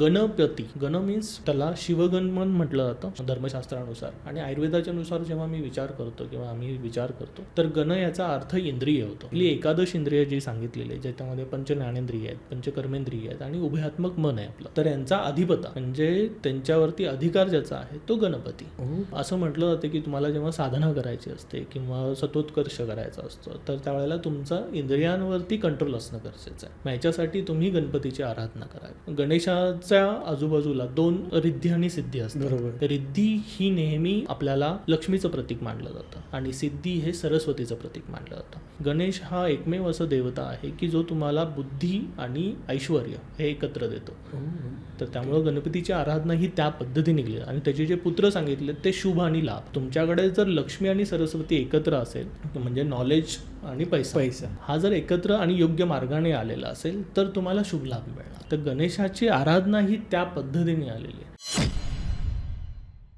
गणपती, गण मीन्स त्याला शिवगणपण म्हटलं जातं धर्मशास्त्रानुसार, आणि आयुर्वेदाच्या नुसार जेव्हा मी विचार करतो किंवा आम्ही विचार करतो तर गण याचा अर्थ इंद्रिय होतो. आपली एकादश इंद्रिय जी सांगितलेली आहे, ज्याच्यामध्ये पंच ज्ञानेंद्रिय आहेत, पंचकर्मेंद्रिय आहेत आणि उभयात्मक मन आहे आपलं, तर यांचा अधिपता म्हणजे त्यांच्यावरती अधिकार ज्याचा आहे तो गणपती. असं म्हटलं जातं की तुम्हाला जेव्हा साधना करायची असते किंवा सतोत्कर्ष करायचा असतो तर त्यावेळेला तुमचा इंद्रियांवरती कंट्रोल असणं गरजेचं आहे. याच्यासाठी तुम्ही गणपतीची आराधना करा. गणेशाच्या आजूबाजूला 2 रिद्धी आणि सिद्धी असतात. बरोबर. रिद्धी ही नेहमी आपल्याला लक्ष्मीचं प्रतीक मानलं जातं आणि सिद्धी हे सरस्वतीचं प्रतीक मानलं जातं. गणेश हा एकमेव असं देवता आहे की जो तुम्हाला बुद्धी आणि ऐश्वर हे एकत्र देतो. तर त्यामुळं गणपतीची आराधना ही त्या पद्धतीने केली आणि त्याचे जे पुत्र सांगितले ते शुभ आणि लाभ. तुमच्याकडे जर लक्ष्मी आणि सरस्वती एकत्र असेल म्हणजे नॉलेज आणि पैसा हा जर एकत्र आणि योग्य मार्गाने आलेला असेल तर तुम्हाला शुभ लाभ मिळणार. तर गणेशाची आराधना ही त्या पद्धतीने आलेली आहे.